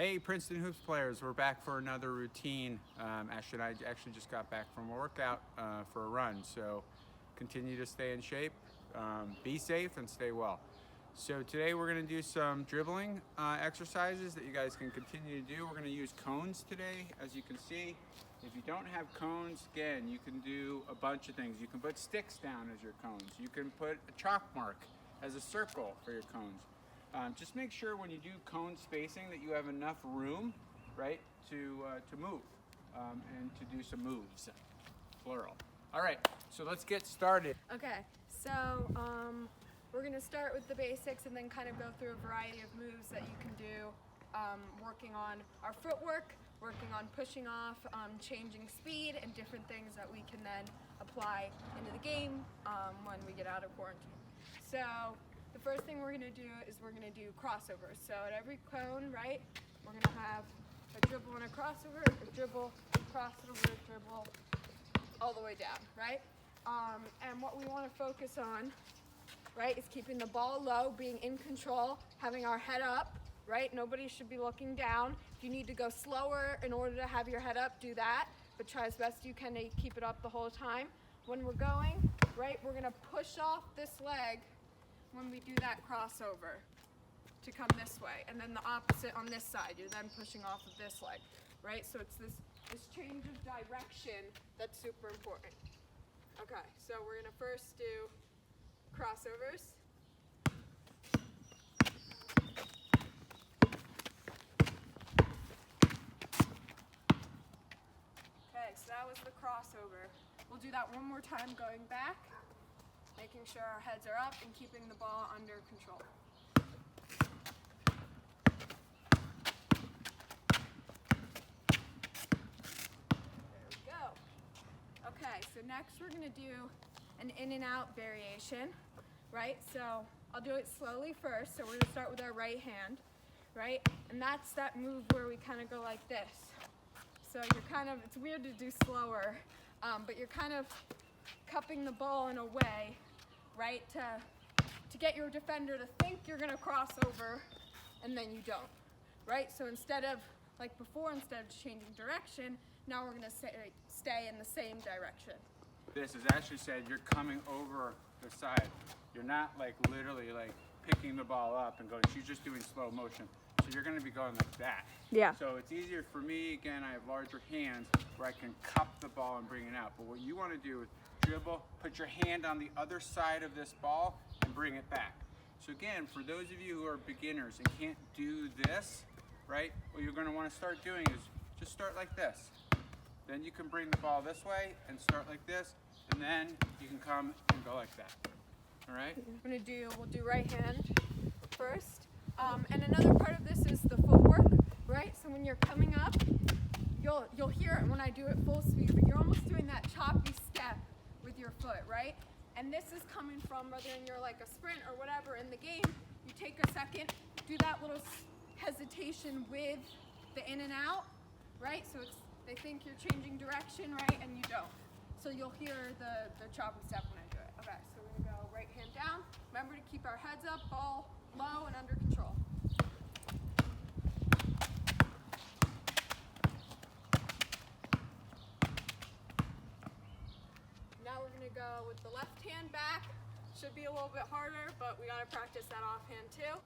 Hey, Princeton Hoops players, we're back for another routine. Ashley and I actually just got back from a workout for a run, so continue to stay in shape, be safe, and stay well. So today we're going to do some dribbling exercises that you guys can continue to do. We're going to use cones today, as you can see. If you don't have cones, again, you can do a bunch of things. You can put sticks down as your cones. You can put a chalk mark as a circle for your cones. Just make sure when you do cone spacing that you have enough room, right, to move and to do some moves, plural. All right, so let's get started. Okay, so we're gonna start with the basics and then kind of go through a variety of moves that you can do, working on our footwork, working on pushing off, changing speed, and different things that we can then apply into the game when we get out of quarantine. So the first thing we're gonna do is we're gonna do crossovers. So at every cone, right, we're gonna have a dribble and a crossover, a dribble, crossover, dribble, all the way down, right? And what we wanna focus on, right, is keeping the ball low, being in control, having our head up, right? Nobody should be looking down. If you need to go slower in order to have your head up, do that, but try as best you can to keep it up the whole time. When we're going, right, we're gonna push off this leg when we do that crossover to come this way, and then the opposite on this side. You're then pushing off of this leg, right? So it's this change of direction that's super important. Okay, so we're gonna first do crossovers. Okay, so that was the crossover. We'll do that one more time going back, making sure our heads are up and keeping the ball under control. There we go. Okay, so next we're gonna do an in and out variation, right? So I'll do it slowly first. So we're gonna start with our right hand, right? And that's that move where we kind of go like this. So you're kind of, it's weird to do slower, but you're kind of cupping the ball in a way, right, to get your defender to think you're gonna cross over and then you don't, right? So instead of, like before, instead of changing direction, now we're gonna stay in the same direction. This is Ashley said, you're coming over the side. You're not like literally like picking the ball up and going, she's just doing slow motion. So you're gonna be going like that. Yeah. So it's easier for me, again, I have larger hands where I can cup the ball and bring it out. But what you wanna do is dribble, put your hand on the other side of this ball and bring it back. So again, for those of you who are beginners and can't do this, right, what you're gonna wanna start doing is just start like this. Then you can bring the ball this way and start like this, and then you can come and go like that. All right? We'll do right hand first. And another part of this is the footwork, right? So when you're coming up, you'll hear it when I do it full speed, but you're almost doing that choppy step with your foot, right? And this is coming from whether you're like a sprint or whatever in the game, you take a second, do that little hesitation with the in and out, right? So they think you're changing direction, right? And you don't. So you'll hear the choppy step when I do it. Okay, so we're gonna go right hand down. Remember to keep our heads up, ball low and under control. Now we're gonna go with the left hand back. Should be a little bit harder, but we gotta practice that offhand too.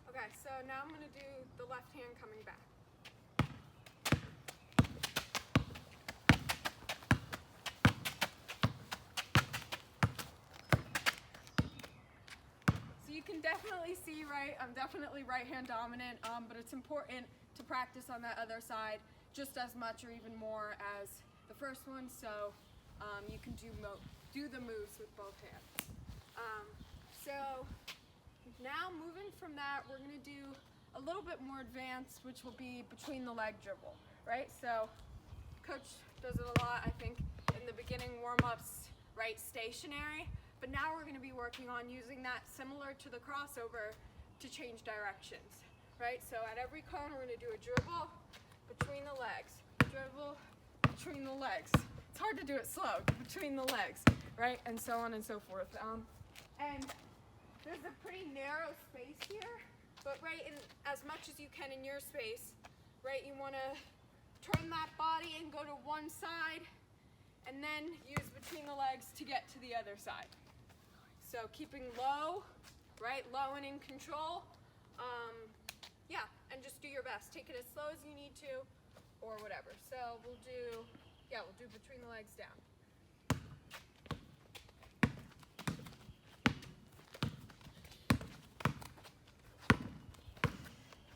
Okay, so now I'm gonna do the left hand coming back. So you can definitely see, right, I'm definitely right hand dominant, but it's important to practice on that other side just as much or even more as the first one, so you can do the moves with both hands. So now moving from that, we're gonna do a little bit more advanced, which will be between the leg dribble, right? So coach does it a lot, I think, in the beginning warm-ups, right, stationary, but now we're gonna be working on using that similar to the crossover to change directions, right? So at every cone, we're gonna do a dribble between the legs, dribble between the legs. It's hard to do it slow, between the legs, right? And so on and so forth. And there's a pretty narrow space here, but right in as much as you can in your space, right, you want to turn that body and go to one side and then use between the legs to get to the other side. So keeping low, right, low and in control. Yeah, and just do your best. Take it as slow as you need to or whatever. So we'll do between the legs down.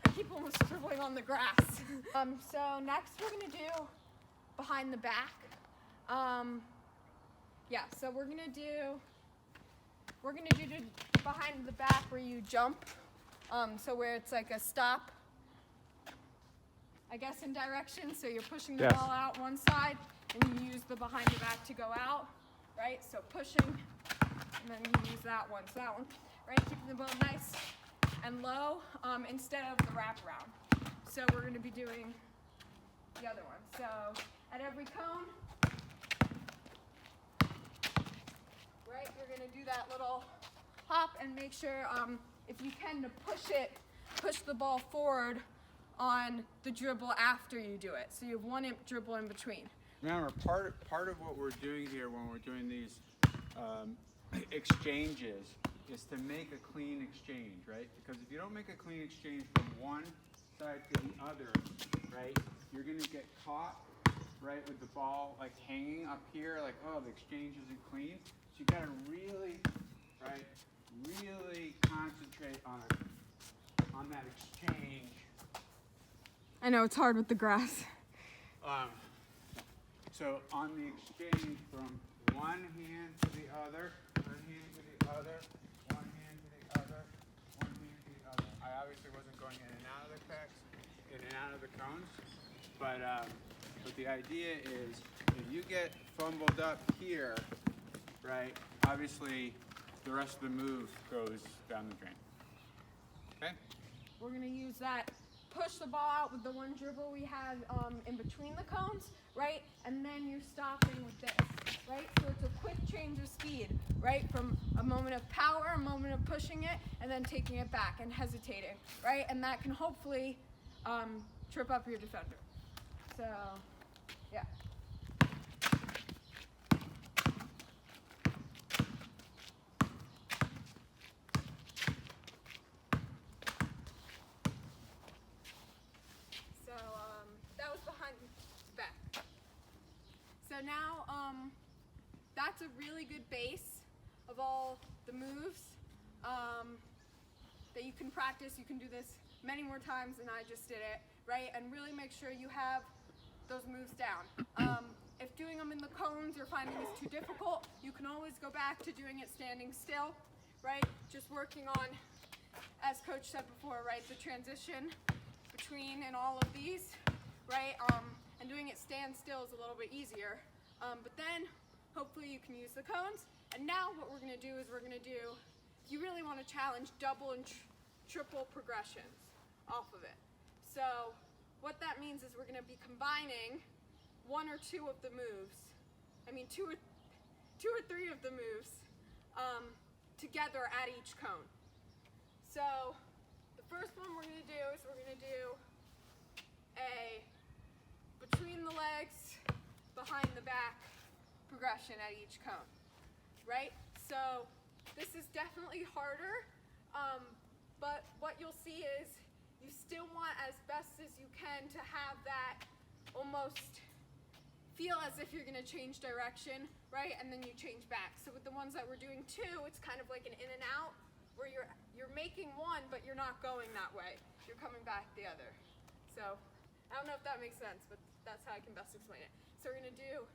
I keep almost dribbling on the grass. So next we're gonna do behind the back. Yeah, so we're gonna do behind the back where you jump. So where it's like a stop, I guess, in direction. So you're pushing the ball out one side and you use the behind the back to go out, right? So pushing, and then you use that one. So that one, right? Keeping the ball nice and low instead of the wraparound. So we're going to be doing the other one. So at every cone, right, you're going to do that little hop and make sure, if you can, to push the ball forward on the dribble after you do it. So you have one dribble in between. Remember, part of what we're doing here when we're doing these exchanges is to make a clean exchange, right? Because if you don't make a clean exchange from one side to the other, right, you're gonna get caught, right, with the ball like hanging up here, like, oh, the exchange isn't clean. So you gotta really, right, really concentrate on that exchange. I know it's hard with the grass. So on the exchange from one hand to the other, one hand to the other, one hand to the other, one hand to the other. I obviously wasn't going in and out of the cracks, in and out of the cones, but the idea is if you get fumbled up here, right, obviously the rest of the move goes down the drain. Okay? We're gonna use that, push the ball out with the one dribble we have in between the cones, right? And then you're stopping with this, right? So it's a quick change of speed, right? From a moment of power, a moment of pushing it, and then taking it back and hesitating, right? And that can hopefully trip up your defender. So, yeah. That was behind the back. So now, that's a really good base of all the moves that you can practice. You can do this many more times than I just did it, right? And really make sure you have those moves down. If doing them in the cones you're finding is too difficult, you can always go back to doing it standing still, right? Just working on, as Coach said before, right, the transition between and all of these, right? And doing it stand still is a little bit easier. But then hopefully you can use the cones. And now what we're gonna do is we're gonna do, if you really wanna challenge double and triple progressions off of it. So what that means is we're gonna be combining one or two of the moves, two or three of the moves together at each cone. So the first one we're gonna do is we're gonna do a between the legs, behind the back progression at each cone, right? So this is definitely harder, but what you'll see is you still want as best as you can to have that almost feel as if you're gonna change direction, right? And then you change back. So with the ones that we're doing two, it's kind of like an in and out where you're making one, but you're not going that way. You're coming back the other. So I don't know if that makes sense, but that's how I can best explain it. So we're gonna do,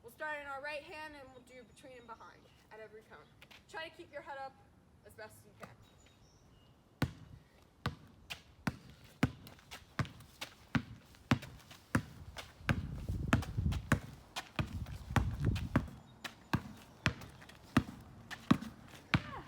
we'll start in our right hand and we'll do between and behind at every cone. Try to keep your head up as best as you can.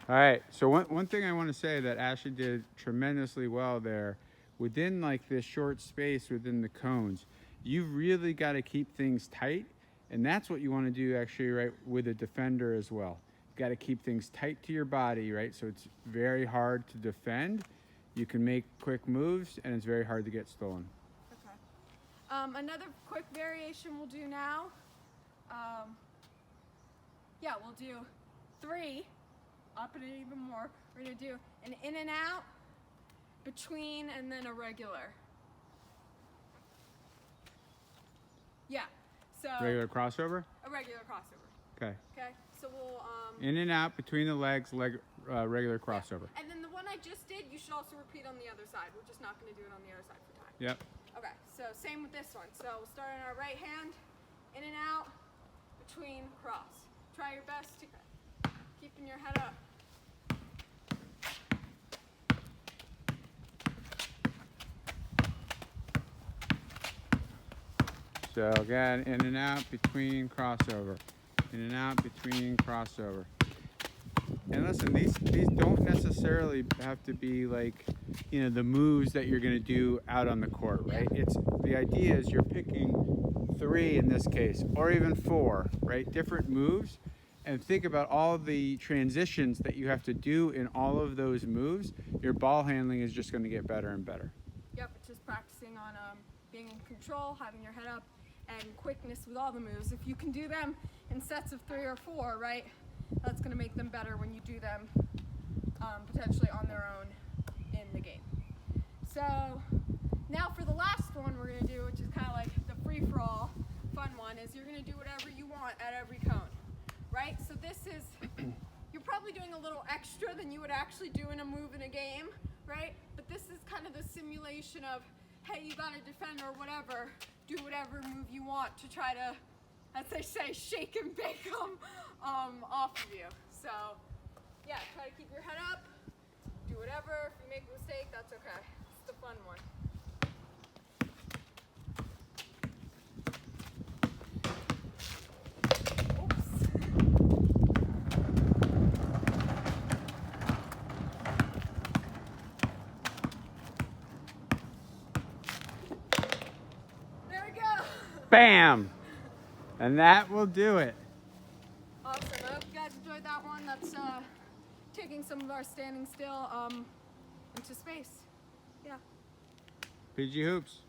All right, so one thing I want to say that Ashley did tremendously well there, within like this short space within the cones, you've really got to keep things tight, and that's what you want to do actually, right, with a defender as well. You got to keep things tight to your body, right, so it's very hard to defend, you can make quick moves, and it's very hard to get stolen. Okay. Another quick variation we'll do now. Yeah, we'll do 3, up it even more. We're gonna do an in and out, between, and then a regular. Yeah, so. Regular crossover? A regular crossover. Okay. Okay, so we'll. In and out, between the legs, regular crossover. Yeah. And then the one I just did, you should also repeat on the other side. We're just not gonna do it on the other side for time. Yep. Okay, so same with this one. So we'll start on our right hand, in and out, between, cross. Try your best to keeping your head up. So again, in and out, between, crossover. In and out, between, crossover. And listen, these don't necessarily have to be like, you know, the moves that you're going to do out on the court, right? It's the idea is you're picking 3 in this case, or even 4, right? Different moves, and think about all the transitions that you have to do in all of those moves. Your ball handling is just going to get better and better. Yep, it's just practicing on being in control, having your head up, and quickness with all the moves. If you can do them in sets of 3 or 4, right? That's going to make them better when you do them potentially on their own in the game. So now for the last one we're going to do, which is kind of like the free-for-all fun one, is you're going to do whatever you want at every cone, right? So this is, you're probably doing a little extra than you would actually do in a move in a game, right? But this is kind of the simulation of, hey, you got to defend or whatever, do whatever move you want to try to, as they say, shake and bake them off of you. So yeah, try to keep your head up, do whatever. If you make a mistake, that's okay. It's the fun one. There we go. Bam! And that will do it. Awesome. I hope you guys enjoyed that one. That's taking some of our standing still into space. Yeah. PG Hoops.